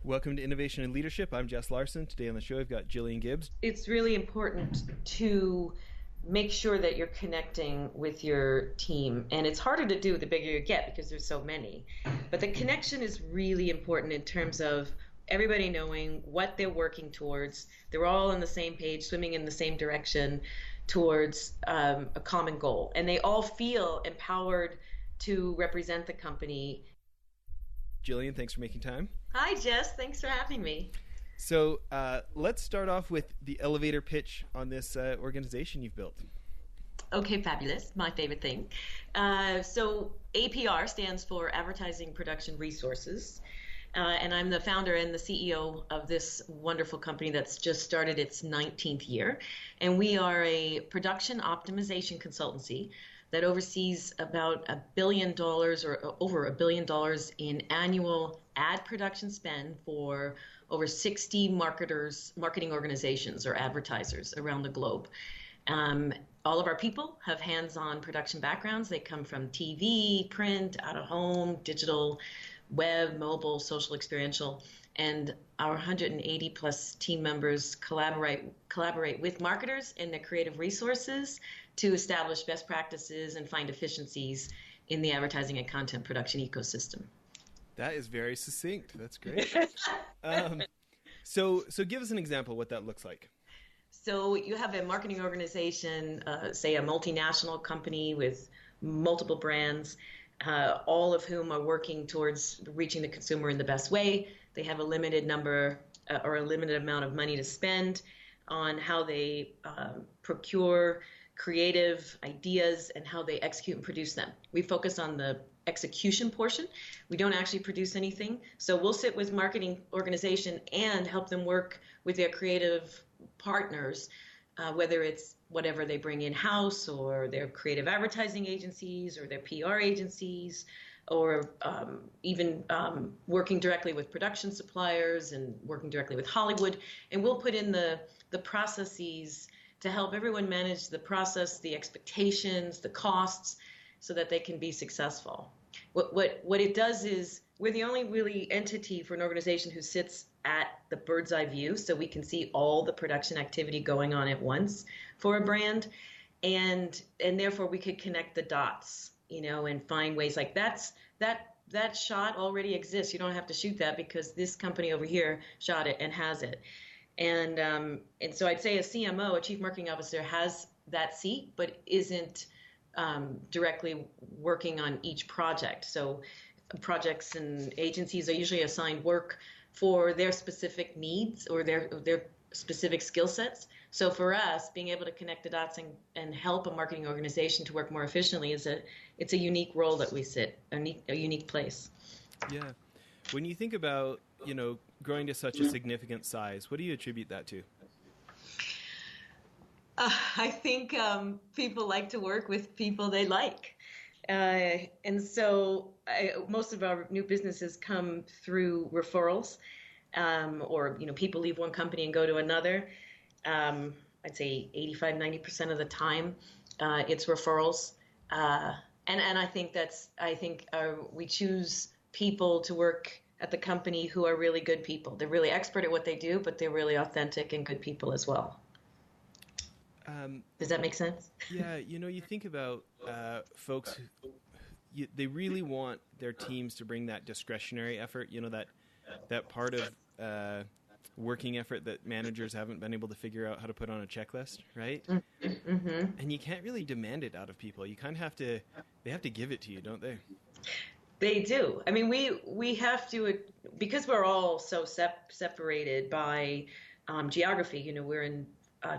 Welcome to Innovation and Leadership. I'm Jess Larson. Today on the show, I've got Jillian Gibbs. It's really important to make sure that you're connecting with your team. And it's harder to do the bigger you get because there's so many. But the connection is really important in terms of everybody knowing what they're working towards. They're all on the same page, swimming in the same direction towards a common goal. And they all feel empowered to represent the company. Jillian, thanks for making time. Hi, Jess. Thanks for having me. So let's start off with the elevator pitch on this organization you've built. Okay, fabulous. My favorite thing. So APR stands for Advertising Production Resources. And I'm the founder and the CEO of this wonderful company that's just started its 19th year. And we are a production optimization consultancy that oversees about $1 billion or over $1 billion in annual ad production spend for over 60 marketing organizations or advertisers around the globe. All of our people have hands-on production backgrounds. They come from TV, print, out of home, digital, web, mobile, social, experiential, and our 180 plus team members collaborate with marketers and their creative resources to establish best practices and find efficiencies in the advertising and content production ecosystem. That is very succinct. That's great. So give us an example of what that looks like. So you have a marketing organization, say a multinational company with multiple brands, all of whom are working towards reaching the consumer in the best way. They have a limited number or a limited amount of money to spend on how they procure creative ideas and how they execute and produce them. We focus on the execution portion. We don't actually produce anything. So we'll sit with marketing organization and help them work with their creative partners, whether it's whatever they bring in-house or their creative advertising agencies or their PR agencies, or even working directly with production suppliers and working directly with Hollywood. And we'll put in the processes to help everyone manage the process, the expectations, the costs, so that they can be successful. What it does is we're the only really entity for an organization who sits at the bird's eye view, so we can see all the production activity going on at once for a brand, and therefore we could connect the dots, and find ways like that shot already exists. You don't have to shoot that because this company over here shot it and has it. And so I'd say a CMO, a Chief Marketing Officer, has that seat, but isn't directly working on each project. So projects and agencies are usually assigned work for their specific needs or their specific skill sets. So for us, being able to connect the dots and help a marketing organization to work more efficiently it's a unique role that we sit, a unique place. Yeah. When you think about, growing to such a significant size, what do you attribute that to? I think people like to work with people they like. And so most of our new businesses come through referrals, or people leave one company and go to another. I'd say 85-90% of the time it's referrals. And I think we choose people to work at the company who are really good people. They're really expert at what they do, but they're really authentic and good people as well. Does that make sense? Yeah, you think about folks who they really want their teams to bring that discretionary effort, that part of working effort that managers haven't been able to figure out how to put on a checklist, right? Mm-hmm. And you can't really demand it out of people. You kind of they have to give it to you, don't they? They do. I mean, we have to, because we're all so separated by geography. We're in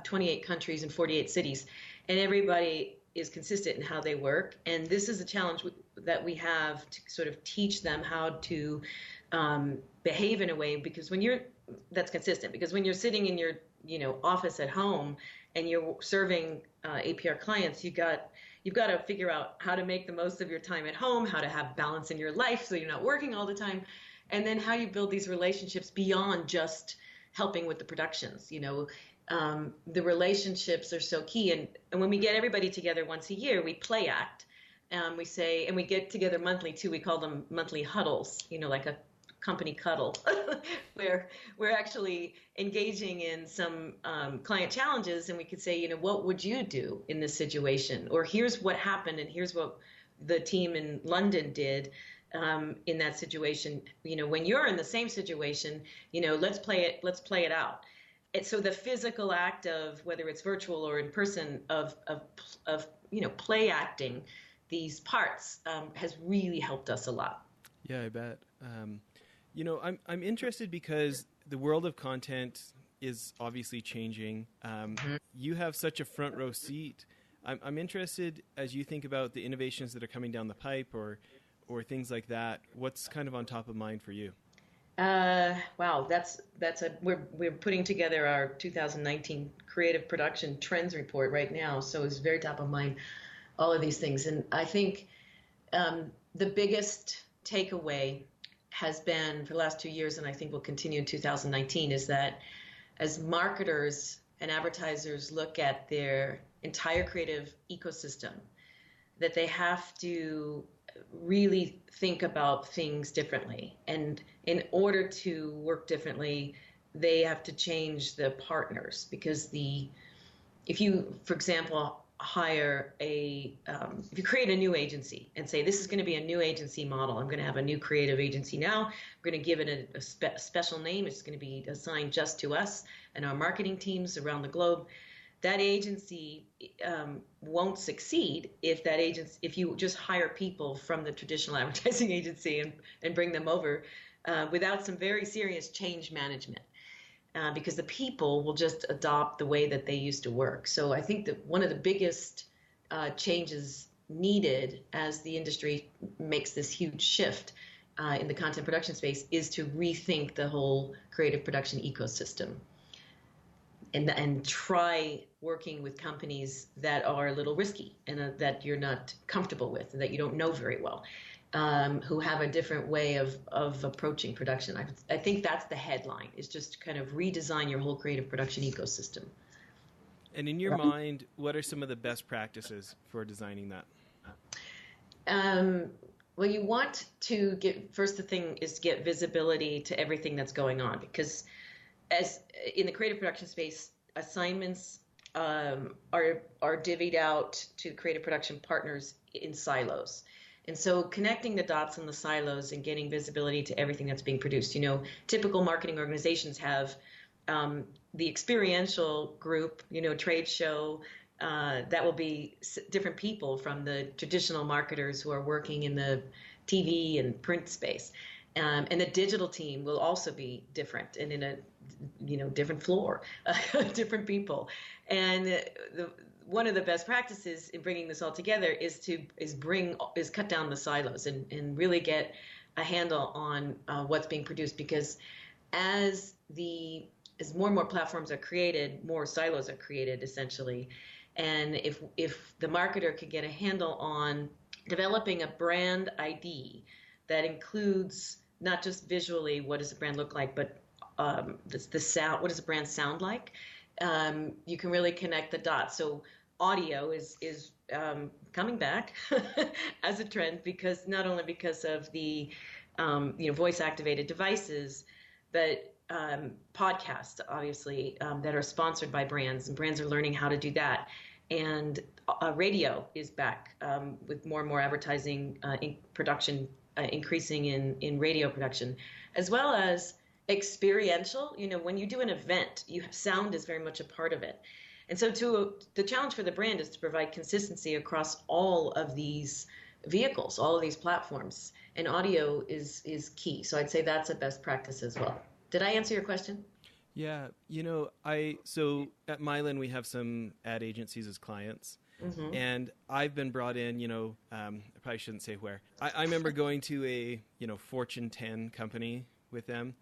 28 countries and 48 cities, and everybody is consistent in how they work. And this is a challenge that we have to sort of teach them how to behave in a way that's consistent. Because when you're sitting in your office at home and you're serving APR clients, you've got to figure out how to make the most of your time at home, how to have balance in your life so you're not working all the time, and then how you build these relationships beyond just helping with the productions. The relationships are so key. And when we get everybody together once a year, we play act. We say, and we get together monthly too. We call them monthly huddles, like a company cuddle, where we're actually engaging in some client challenges, and we could say, what would you do in this situation? Or here's what happened, and here's what the team in London did in that situation. When you're in the same situation, let's play it out. And so the physical act of, whether it's virtual or in person, of play acting these parts has really helped us a lot. Yeah, I bet. I'm interested because the world of content is obviously changing. You have such a front row seat. I'm interested, as you think about the innovations that are coming down the pipe or things like that, what's kind of on top of mind for you? Wow, we're putting together our 2019 creative production trends report right now, so it's very top of mind, all of these things. And I think the biggest takeaway has been for the last 2 years, and I think will continue in 2019, is that as marketers and advertisers look at their entire creative ecosystem, that they have to really think about things differently. And in order to work differently, they have to change the partners, because if you, for example, if you create a new agency and say, this is going to be a new agency model, I'm going to have a new creative agency now, I'm going to give it a special name, it's going to be assigned just to us and our marketing teams around the globe, that agency won't succeed if you just hire people from the traditional advertising agency and bring them over without some very serious change management. Because the people will just adopt the way that they used to work. So I think that one of the biggest changes needed as the industry makes this huge shift in the content production space is to rethink the whole creative production ecosystem and try working with companies that are a little risky and that you're not comfortable with and that you don't know very well. Who have a different way of approaching production. I think that's the headline, is just kind of redesign your whole creative production ecosystem. And in your mind, what are some of the best practices for designing that? Well, you want to first the thing is to get visibility to everything that's going on, because as in the creative production space, assignments are divvied out to creative production partners in silos. And so connecting the dots in the silos and getting visibility to everything that's being produced. Typical marketing organizations have the experiential group, trade show, that will be different people from the traditional marketers who are working in the TV and print space. And the digital team will also be different and in a different floor, different people. And one of the best practices in bringing this all together is cut down the silos and really get a handle on what's being produced, because as more and more platforms are created, more silos are created essentially. And if the marketer could get a handle on developing a brand ID that includes not just visually what does a brand look like, but the sound, what does a brand sound like, you can really connect the dots. So audio is coming back as a trend, because not only because of the voice activated devices, but podcasts obviously that are sponsored by brands, and brands are learning how to do that. And radio is back with more and more advertising in production increasing in radio production, as well as experiential. When you do an event, sound is very much a part of it. And so the challenge for the brand is to provide consistency across all of these vehicles, all of these platforms. And audio is key. So I'd say that's a best practice as well. Did I answer your question? Yeah. So at Mylan, we have some ad agencies as clients. Mm-hmm. And I've been brought in, I probably shouldn't say where. I remember going to a, Fortune 10 company with them.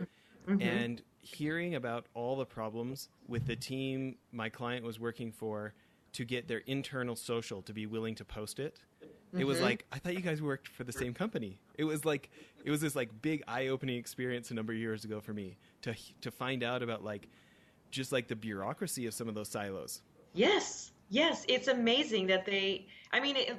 Mm-hmm. And hearing about all the problems with the team my client was working for to get their internal social to be willing to post it. Mm-hmm. It was like, I thought you guys worked for the same company. It was this big eye-opening experience a number of years ago for me to find out about just the bureaucracy of some of those silos. Yes. Yes, it's amazing that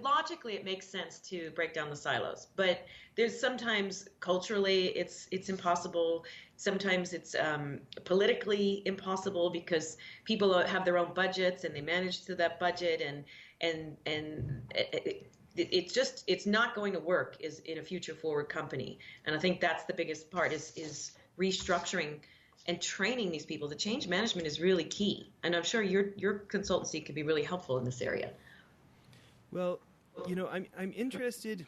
logically it makes sense to break down the silos, but there's sometimes culturally it's impossible. Sometimes it's politically impossible because people have their own budgets and they manage to that budget, and it's not going to work is in a future forward company. And I think that's the biggest part is restructuring and training these people. The change management is really key, and I'm sure your consultancy could be really helpful in this area. Well, I'm interested.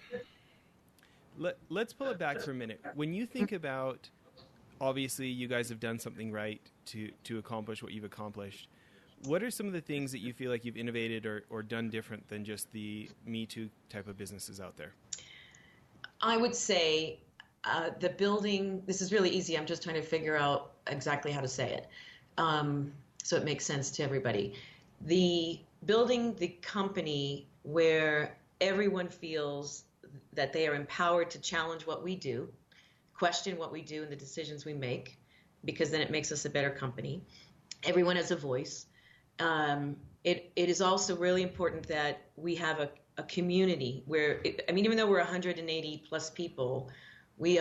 Let's pull it back for a minute. When you think about, obviously, you guys have done something right to accomplish what you've accomplished. What are some of the things that you feel like you've innovated or done different than just the Me Too type of businesses out there? I would say the building. This is really easy. I'm just trying to figure out exactly how to say it, so it makes sense to everybody. The building the company where everyone feels that they are empowered to challenge what we do, question what we do and the decisions we make, because then it makes us a better company. Everyone has a voice. It is also really important that we have a community where, even though we're 180 plus people, we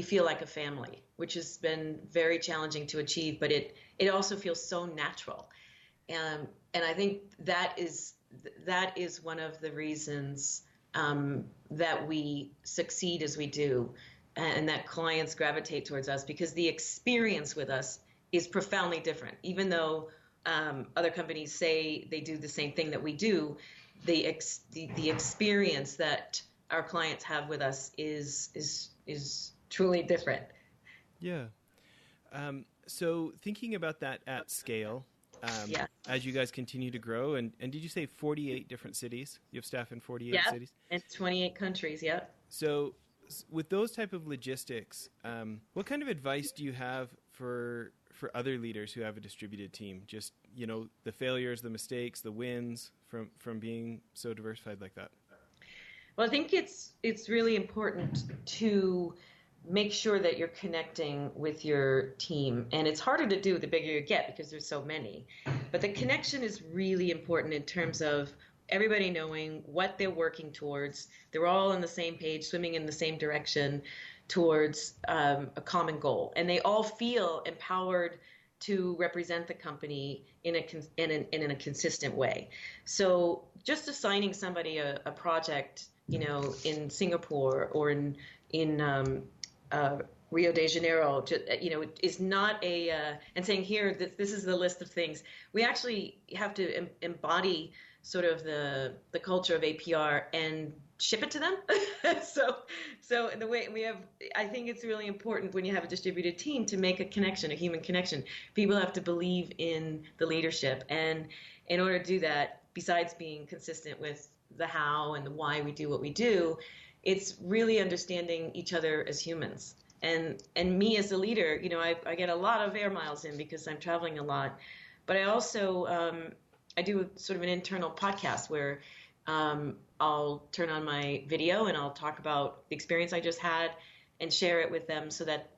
feel like a family, which has been very challenging to achieve, but it also feels so natural. And I think that is one of the reasons that we succeed as we do, and that clients gravitate towards us, because the experience with us is profoundly different. Even though other companies say they do the same thing that we do, the experience that our clients have with us is truly different. Yeah. So thinking about that at scale, as you guys continue to grow, and did you say 48 different cities? You have staff in 48 cities? And 28 countries, yeah. So with those type of logistics, what kind of advice do you have for other leaders who have a distributed team? Just, the failures, the mistakes, the wins from being so diversified like that. Well, I think it's really important to make sure that you're connecting with your team. And it's harder to do the bigger you get because there's so many. But the connection is really important in terms of everybody knowing what they're working towards. They're all on the same page, swimming in the same direction towards a common goal. And they all feel empowered to represent the company in a consistent way. So just assigning somebody a project, in Singapore or in Rio de Janeiro, is not and saying here, this is the list of things. We actually have to embody sort of the culture of APR and ship it to them. So the way I think it's really important when you have a distributed team to make a connection, a human connection. People have to believe in the leadership. And in order to do that, besides being consistent with the how and the why we do what we do, it's really understanding each other as humans. And me as a leader, I get a lot of air miles in because I'm traveling a lot. But I also, I do sort of an internal podcast where I'll turn on my video and I'll talk about the experience I just had and share it with them so that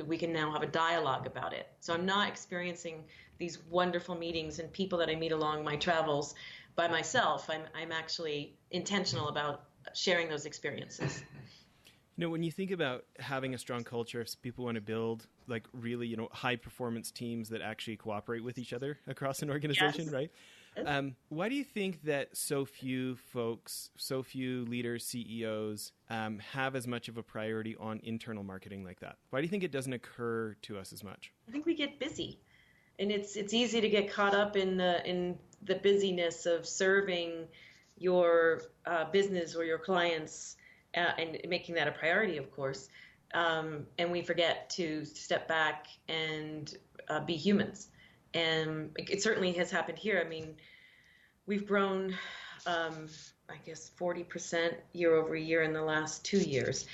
we can now have a dialogue about it. So I'm not experiencing these wonderful meetings and people that I meet along my travels by myself. I'm actually intentional about sharing those experiences. When you think about having a strong culture, if people want to build like really, high performance teams that actually cooperate with each other across an organization, yes. Right? Why do you think that so few folks, so few leaders, CEOs have as much of a priority on internal marketing like that? Why do you think it doesn't occur to us as much? I think we get busy, and it's easy to get caught up in the busyness of serving your business or your clients and making that a priority, of course. And we forget to step back and be humans. And it certainly has happened here. We've grown, 40% year over year in the last 2 years.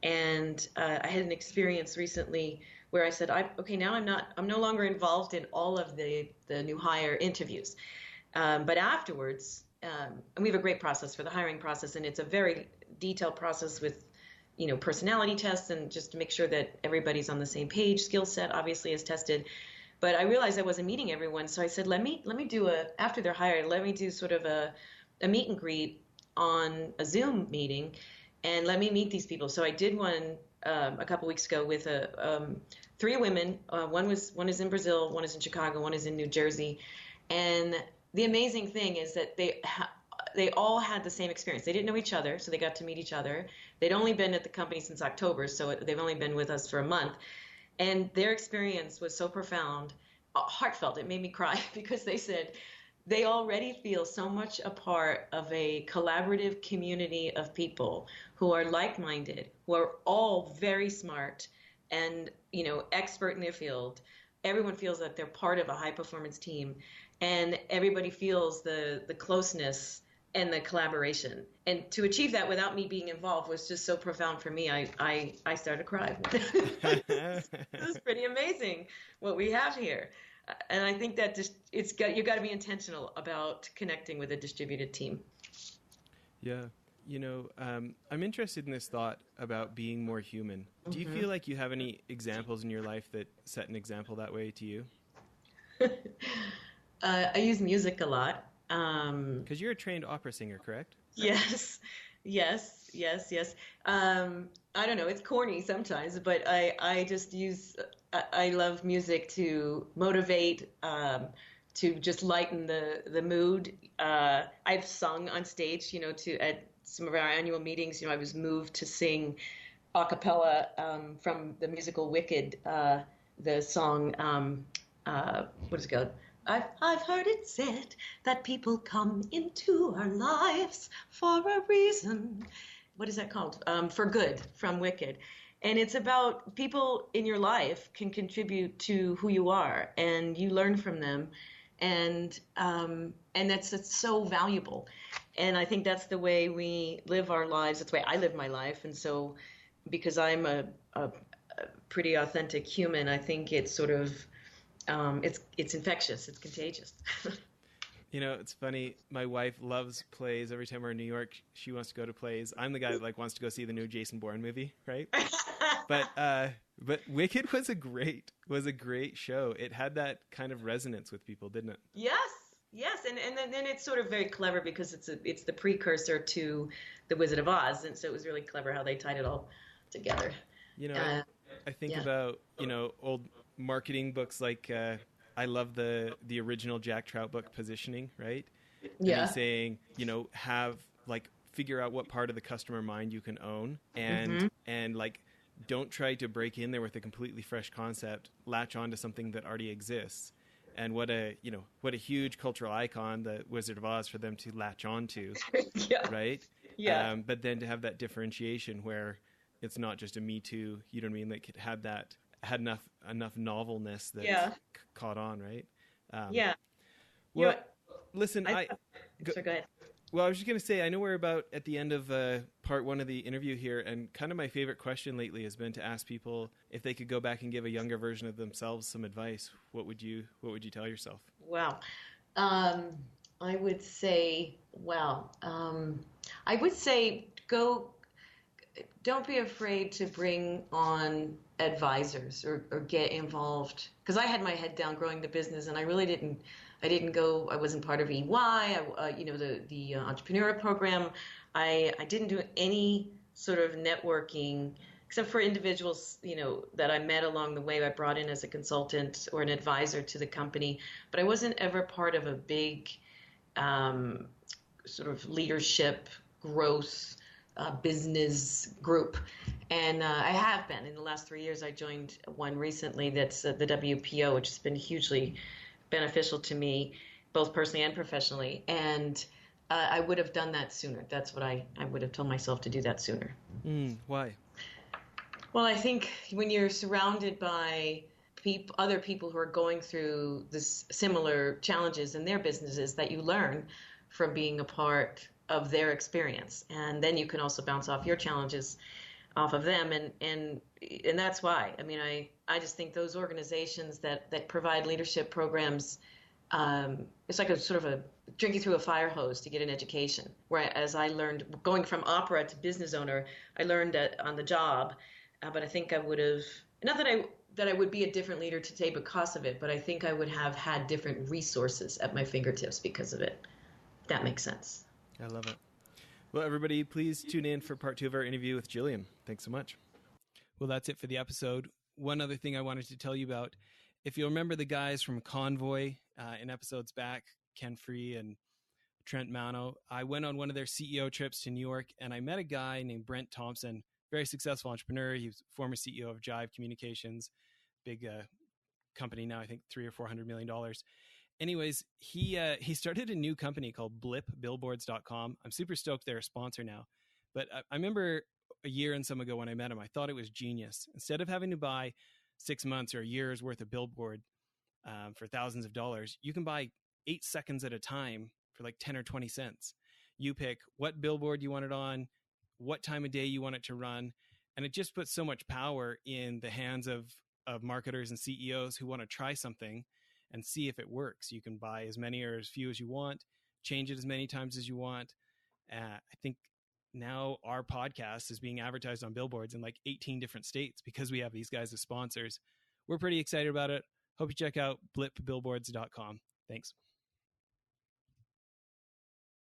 And I had an experience recently where I said, now I'm no longer involved in all of the new hire interviews. But afterwards, and we have a great process for the hiring process, and it's a very detailed process with, personality tests and just to make sure that everybody's on the same page. Skill set obviously is tested. But I realized I wasn't meeting everyone, so I said, let me do after they're hired, let me do sort of a meet and greet on a Zoom meeting, and let me meet these people. So I did one a couple weeks ago with three women. One is in Brazil, one is in Chicago, one is in New Jersey, and the amazing thing is that they all had the same experience. They didn't know each other, so they got to meet each other. They'd only been at the company since October, so they've only been with us for a month. And their experience was so profound, heartfelt. It made me cry because they said they already feel so much a part of a collaborative community of people who are like-minded, who are all very smart and, expert in their field. Everyone feels that they're part of a high-performance team, and everybody feels the closeness and the collaboration. And to achieve that without me being involved was just so profound for me. I started to cry. This is pretty amazing what we have here. And I think that you got to be intentional about connecting with a distributed team. Yeah. I'm interested in this thought about being more human. Do you feel like you have any examples in your life that set an example that way to you? I use music a lot. Because you're a trained opera singer, correct? Yes. I don't know, it's corny sometimes, but I just I love music to motivate, to just lighten the mood. I've sung on stage, at some of our annual meetings. I was moved to sing a cappella from the musical Wicked, the song, what is it called? I've heard it said that people come into our lives for a reason. What is that called? For Good, from Wicked. And it's about people in your life can contribute to who you are, and you learn from them. And that's so valuable. And I think that's the way we live our lives. That's the way I live my life. And so because I'm a pretty authentic human, I think it's sort of, it's infectious. It's contagious. It's funny. My wife loves plays. Every time we're in New York, she wants to go to plays. I'm the guy that wants to go see the new Jason Bourne movie, right? But Wicked was a great show. It had that kind of resonance with people, didn't it? Yes, and then it's sort of very clever because it's the precursor to The Wizard of Oz, and so it was really clever how they tied it all together. I think about old marketing books like. I love the original Jack Trout book, Positioning, right? Yeah. And he's saying, figure out what part of the customer mind you can own, and don't try to break in there with a completely fresh concept. Latch onto something that already exists. And what a huge cultural icon, the Wizard of Oz, for them to latch onto, yeah. Right? Yeah. But then to have that differentiation where it's not just a Me Too, you know what I mean? Like it had enough novelness that caught on, right? Yeah. Well, listen, go ahead. Well, I was just going to say, I know we're about at the end of part one of the interview here, and kind of my favorite question lately has been to ask people if they could go back and give a younger version of themselves some advice. What would you tell yourself? Wow. I would say, don't be afraid to bring on advisors or get involved. Because I had my head down growing the business, and I really didn't go. I wasn't part of EY. The entrepreneur program. I didn't do any sort of networking except for individuals, that I met along the way. I brought in as a consultant or an advisor to the company, but I wasn't ever part of a big sort of leadership growth business group. And I have been. In the last 3 years, I joined one recently that's the WPO, which has been hugely beneficial to me, both personally and professionally. And I would have done that sooner. That's what I would have told myself to do that sooner. Why? Well, I think when you're surrounded by other people who are going through this similar challenges in their businesses, that you learn from being a part of their experience, and then you can also bounce off your challenges off of them, and that's why. I mean, I just think those organizations that provide leadership programs, it's like a sort of a drinking through a fire hose to get an education. Whereas I learned going from opera to business owner, I learned that on the job, but I think I would have, not that I that I would be a different leader today because of it, but I think I would have had different resources at my fingertips because of it. If that makes sense. I love it. Well, everybody, please tune in for part 2 of our interview with Jillian. Thanks so much. Well, that's it for the episode. One other thing I wanted to tell you about, if you remember the guys from Convoy in episodes back, Ken Free and Trent Mano, I went on one of their CEO trips to New York, and I met a guy named Brent Thompson, very successful entrepreneur. He was former CEO of Jive Communications, big company now, I think $300 or $400 million. Anyways, he started a new company called blipbillboards.com. I'm super stoked they're a sponsor now. But I remember a year and some ago when I met him, I thought it was genius. Instead of having to buy 6 months or a year's worth of billboard for thousands of dollars, you can buy 8 seconds at a time for like 10 or 20 cents. You pick what billboard you want it on, what time of day you want it to run. And it just puts so much power in the hands of marketers and CEOs who want to try something and see if it works. You can buy as many or as few as you want, change it as many times as you want. I think now our podcast is being advertised on billboards in like 18 different states because we have these guys as sponsors. We're pretty excited about it. Hope you check out blipbillboards.com. Thanks.